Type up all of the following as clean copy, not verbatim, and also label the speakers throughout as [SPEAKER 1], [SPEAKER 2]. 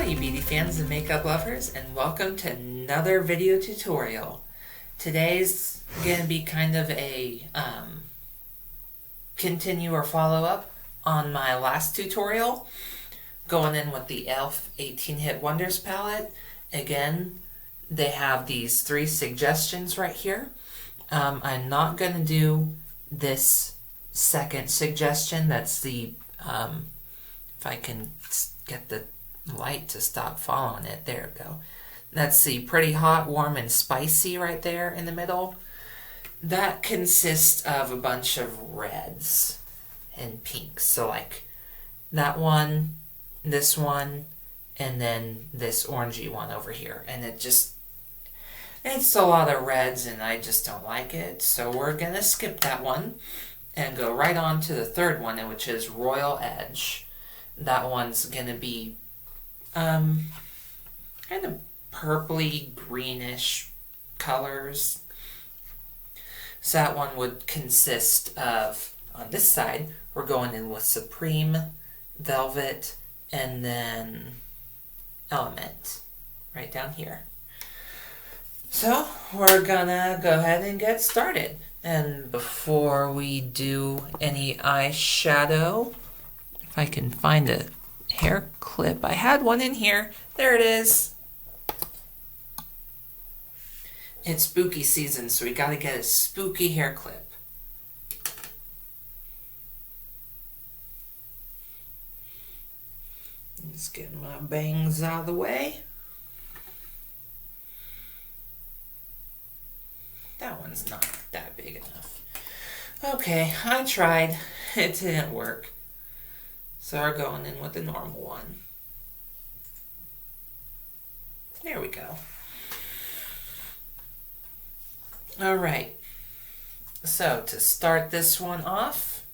[SPEAKER 1] you beauty fans and makeup lovers, and welcome to another video tutorial. Today's going to be kind of a continue or follow-up on my last tutorial, going in with the e.l.f. 18 Hit Wonders palette. Again, they have these 3 suggestions right here. I'm not going to do this second suggestion. That's the, if I can get the light to stop following it. There we go. That's the Pretty Hot, Warm, and Spicy right there in the middle. That consists of a bunch of reds and pinks. So like that one, this one, and then this orangey one over here. And it's a lot of reds and I just don't like it. So we're going to skip that one and go right on to the third one, which is Royal Edge. That one's going to be kind of purpley greenish colors. So that one would consist of, on this side, we're going in with Supreme, Velvet, and then Element right down here. So we're gonna go ahead and get started. And before we do any eyeshadow, if I can find a hair clip. I had one in here. There it is. It's spooky season, so we gotta get a spooky hair clip. Let's get my bangs out of the way. That one's not that big enough. Okay, I tried. It didn't work. So we're going in with the normal one. There we go. Alright. So to start this one off,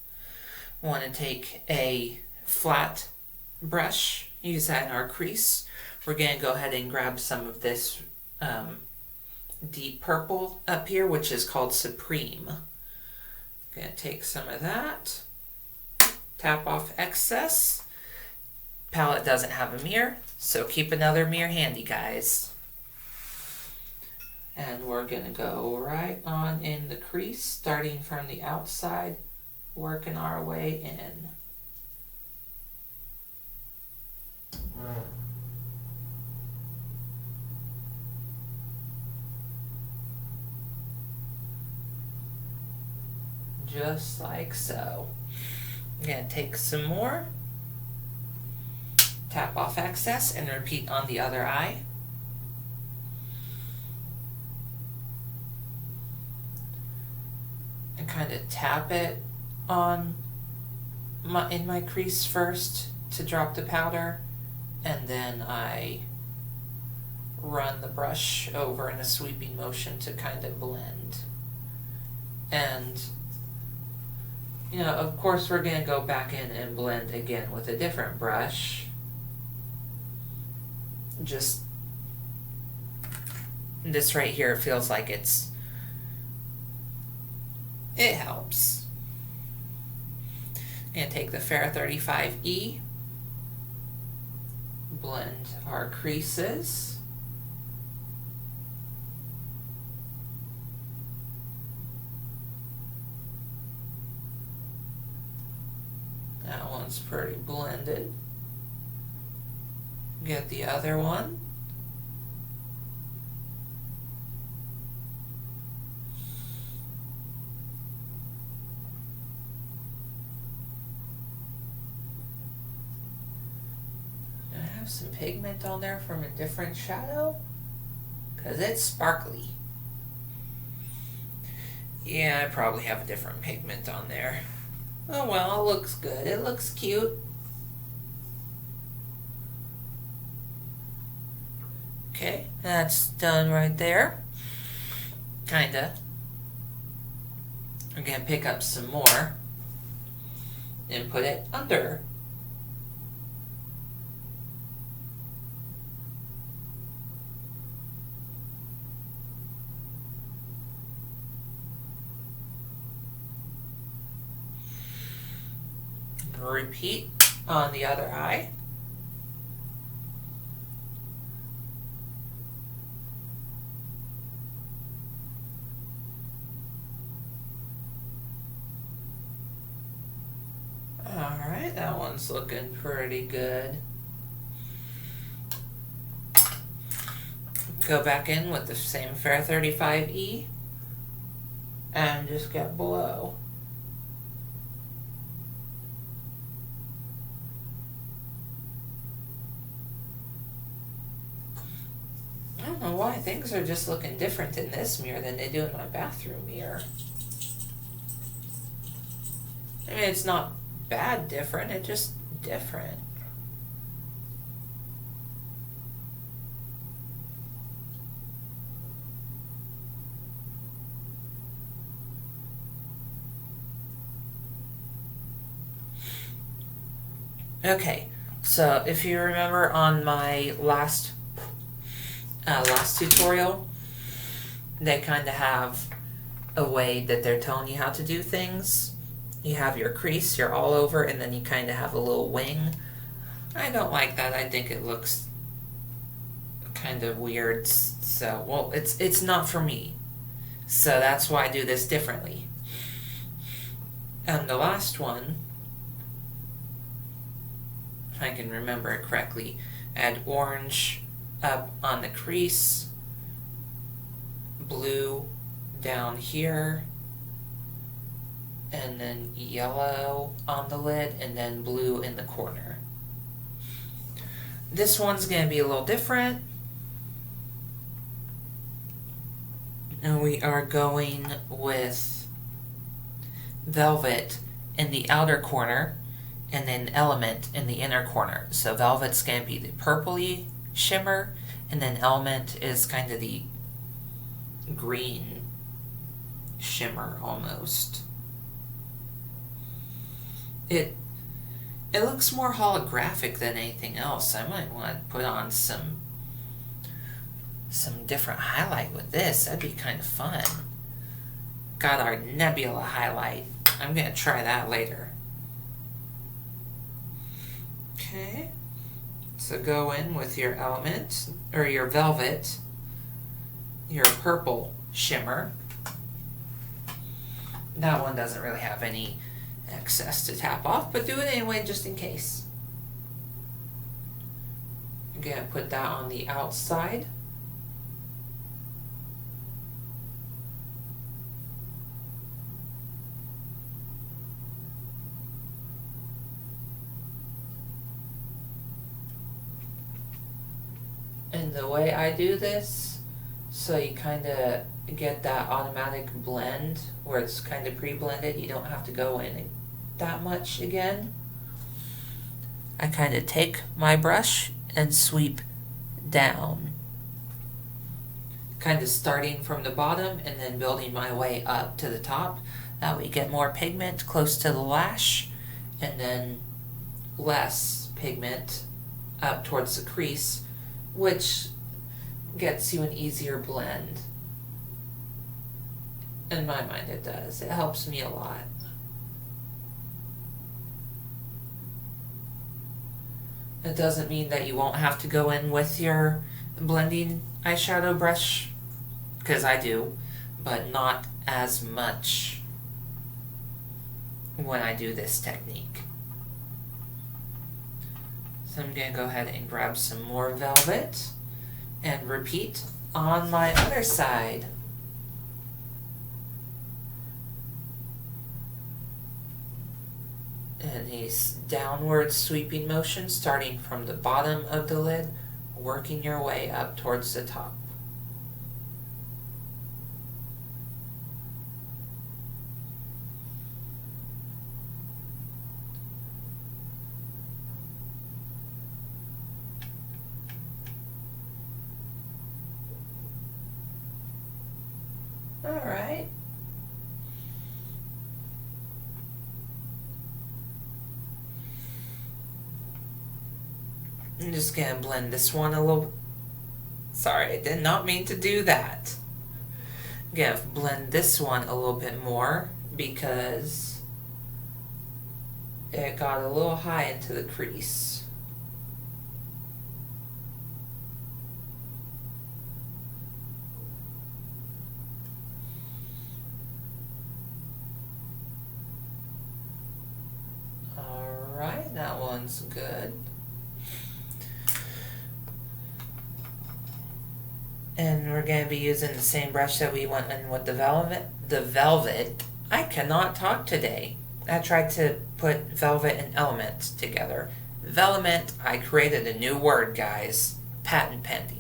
[SPEAKER 1] I want to take a flat brush, use that in our crease. We're going to go ahead and grab some of this deep purple up here, which is called Supreme. Going to take some of that. Tap off excess. Palette doesn't have a mirror, so keep another mirror handy, guys. And we're going to go right on in the crease, starting from the outside, working our way in. Just like so. I'm going to take some more, tap off excess, and repeat on the other eye. And kind of tap it on in my crease first to drop the powder, and then I run the brush over in a sweeping motion to kind of blend. And you know, of course, we're going to go back in and blend again with a different brush. Just this right here feels like it helps. I'm going to take the Fair 35E, blend our creases. That one's pretty blended. Get the other one. I have some pigment on there from a different shadow, because it's sparkly. Yeah, I probably have a different pigment on there. Oh well, it looks good. It looks cute. Okay, that's done right there. Kinda. I'm gonna pick up some more and put it under. Repeat on the other eye. That one's looking pretty good. Go back in with the same Fair 35E and just get below. I don't know why things are just looking different in this mirror than they do in my bathroom mirror. I mean, it's not bad different, it's just different. Okay, so if you remember on my last tutorial, they kind of have a way that they're telling you how to do things. You have your crease, you're all over, and then you kind of have a little wing. I don't like that. I think it looks kind of weird. So, well, it's not for me. So that's why I do this differently. And the last one, if I can remember it correctly, add orange up on the crease, blue down here, and then yellow on the lid, and then blue in the corner. This one's going to be a little different. And we are going with velvet in the outer corner, and then element in the inner corner. So velvet's going to be the purpley shimmer, and then element is kind of the green shimmer almost. It looks more holographic than anything else. I might want to put on some different highlight with this. That'd be kind of fun. Got our nebula highlight. I'm going to try that later. Okay. So go in with your element, or your velvet, your purple shimmer. That one doesn't really have any excess to tap off, but do it anyway just in case. I'm going to put that on the outside. And the way I do this, so you kind of get that automatic blend where it's kind of pre-blended, you don't have to go in that much again. I kind of take my brush and sweep down, kind of starting from the bottom and then building my way up to the top. That way you get more pigment close to the lash, and then less pigment up towards the crease, which gets you an easier blend. In my mind it does. It helps me a lot. It doesn't mean that you won't have to go in with your blending eyeshadow brush, because I do, but not as much when I do this technique. So I'm going to go ahead and grab some more velvet and repeat on my other side. And a downward sweeping motion starting from the bottom of the lid, working your way up towards the top. Alright. I'm just going to blend this one a little. Sorry, I did not mean to do that. I'm going to blend this one a little bit more because it got a little high into the crease. one's good. And we're going to be using the same brush that we went in with the velvet. I cannot talk today. I tried to put velvet and element together. Velvet, I created a new word, guys. Patent pending.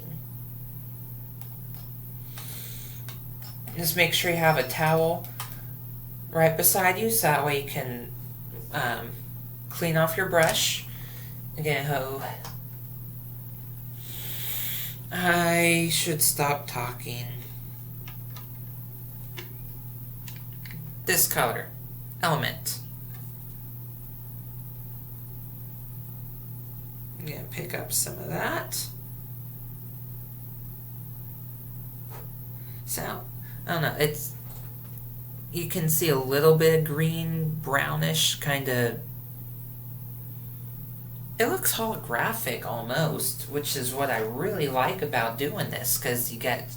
[SPEAKER 1] Just make sure you have a towel right beside you so that way you can clean off your brush. Again, I should stop talking. This color, element. I'm gonna pick up some of that. So, I don't know, you can see a little bit of green, brownish, kind of. It looks holographic almost, which is what I really like about doing this, because you get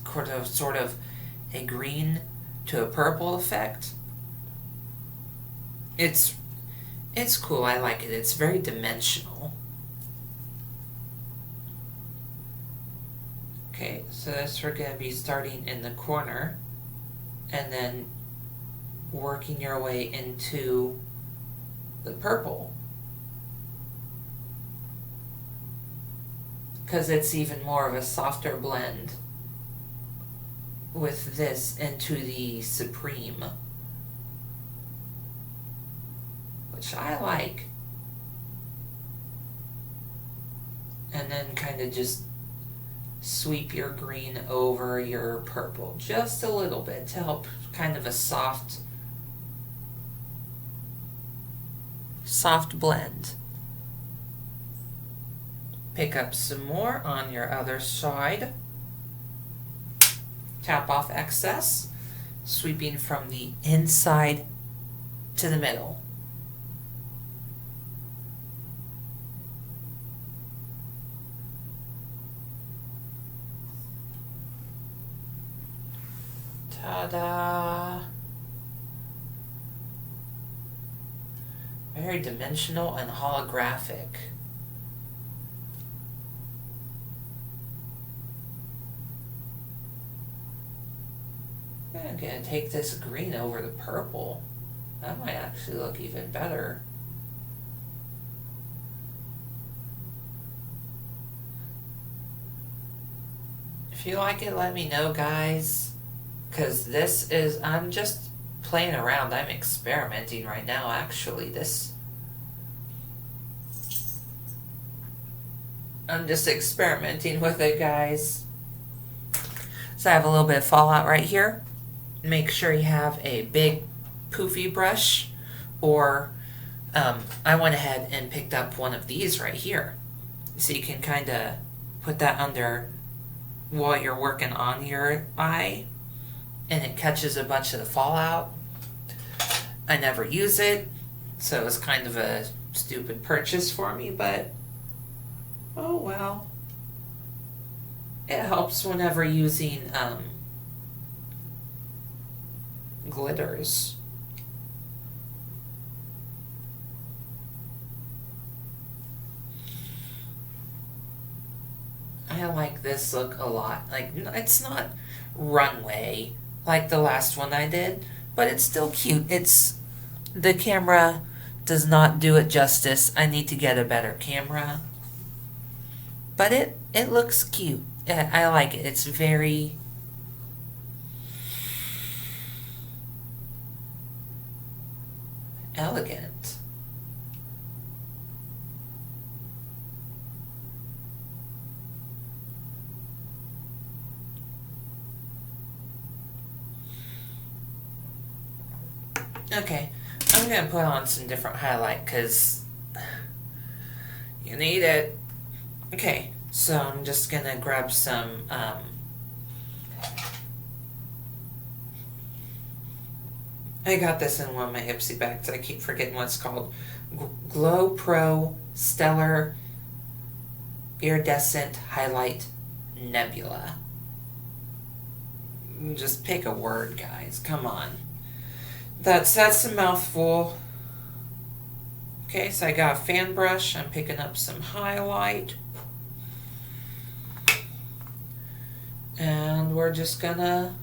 [SPEAKER 1] sort of a green to a purple effect. It's cool. I like it. It's very dimensional. Okay, so this we're going to be starting in the corner and then working your way into the purple, because it's even more of a softer blend with this into the Supreme, which I like. And then kind of just sweep your green over your purple just a little bit to help kind of a soft blend. Pick up some more on your other side. Tap off excess, sweeping from the inside to the middle. Ta-da! Very dimensional and holographic. I'm going to take this green over the purple. That might actually look even better. If you like it, let me know, guys. Because this is, I'm just playing around. I'm experimenting right now, actually. I'm just experimenting with it, guys. So I have a little bit of fallout right here. Make sure you have a big poofy brush, or I went ahead and picked up one of these right here. So you can kind of put that under while you're working on your eye, and it catches a bunch of the fallout. I never use it, so it's kind of a stupid purchase for me, but oh well. It helps whenever using glitters. I like this look a lot. Like, it's not runway like the last one I did, but it's still cute. The camera does not do it justice. I need to get a better camera. But it looks cute. I like it. It's very elegant. Okay, I'm going to put on some different highlight because you need it. Okay, so I'm just going to grab some I got this in one of my Ipsy bags. I keep forgetting what it's called. Glow Pro Stellar Iridescent Highlight Nebula. Just pick a word, guys. Come on. That's a mouthful. Okay, so I got a fan brush. I'm picking up some highlight. And we're just gonna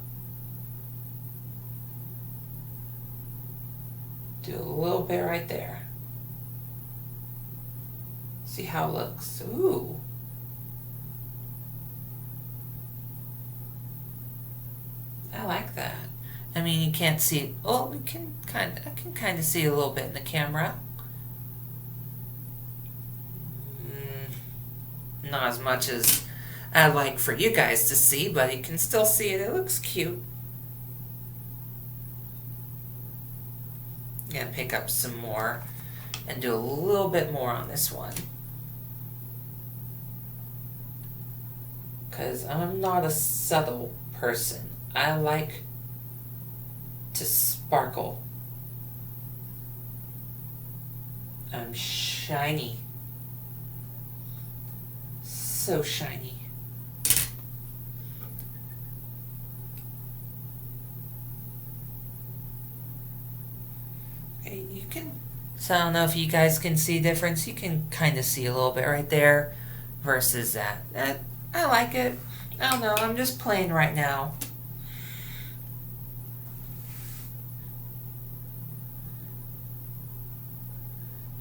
[SPEAKER 1] do a little bit right there. See how it looks. Ooh. I like that. I mean, you can't see. Oh, I can kind of see a little bit in the camera. Not as much as I'd like for you guys to see, but you can still see it. It looks cute. I'm gonna pick up some more and do a little bit more on this one. Because I'm not a subtle person. I like to sparkle. I'm shiny. So shiny. Okay, you can... So I don't know if you guys can see a difference. You can kind of see a little bit right there versus that. I like it. I don't know. I'm just playing right now.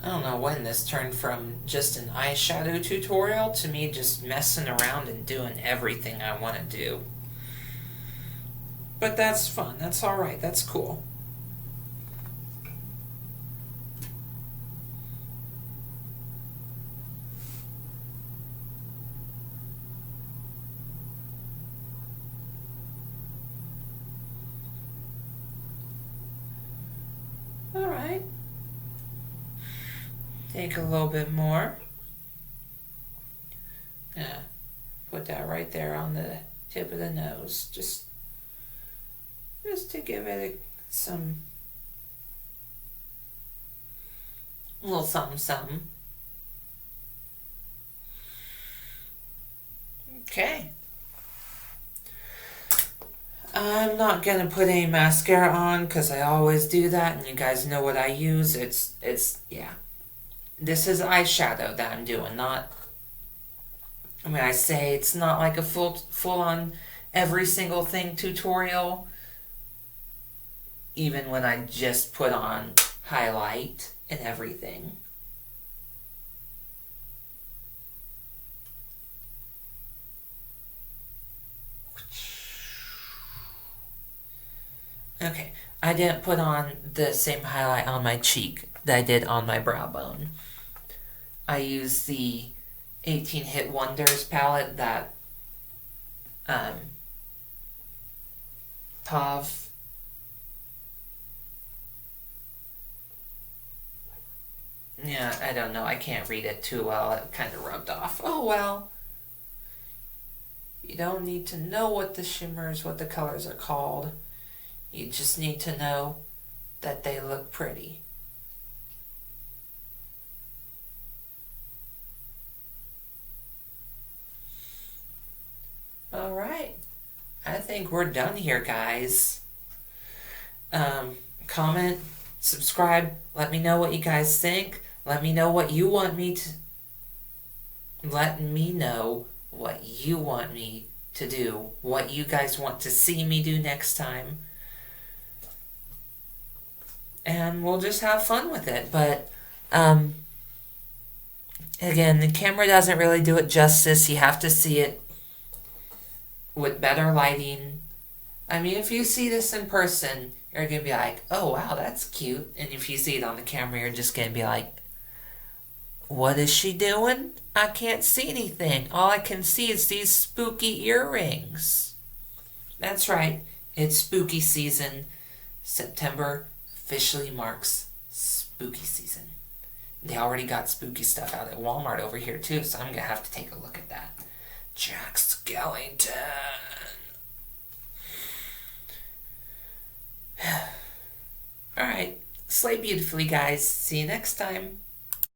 [SPEAKER 1] I don't know when this turned from just an eyeshadow tutorial to me just messing around and doing everything I want to do. But that's fun. That's alright. That's cool. Alright. Take a little bit more. Yeah, put that right there on the tip of the nose, just to give it some little something something. Okay. I'm not gonna put any mascara on because I always do that, and you guys know what I use. Yeah. This is eyeshadow that I'm doing, not... When I say it's not like a full-on every single thing tutorial, even when I just put on highlight and everything. Okay, I didn't put on the same highlight on my cheek that I did on my brow bone. I used the 18 Hit Wonders palette that Tav yeah, I don't know, I can't read it too well, it kind of rubbed off. Oh well. You don't need to know what the shimmers, what the colors are called. You just need to know that they look pretty. Alright, I think we're done here, guys. Comment, subscribe, let me know what you guys think. Let me know what you want me to... Let me know what you want me to do. What you guys want to see me do next time. And we'll just have fun with it. But, again, the camera doesn't really do it justice. You have to see it with better lighting. I mean, if you see this in person, you're going to be like, oh, wow, that's cute. And if you see it on the camera, you're just going to be like, what is she doing? I can't see anything. All I can see is these spooky earrings. That's right. It's spooky season. September officially marks spooky season. They already got spooky stuff out at Walmart over here, too, so I'm going to have to take a look at that. Jack Skellington. Alright, slay beautifully, guys. See you next time.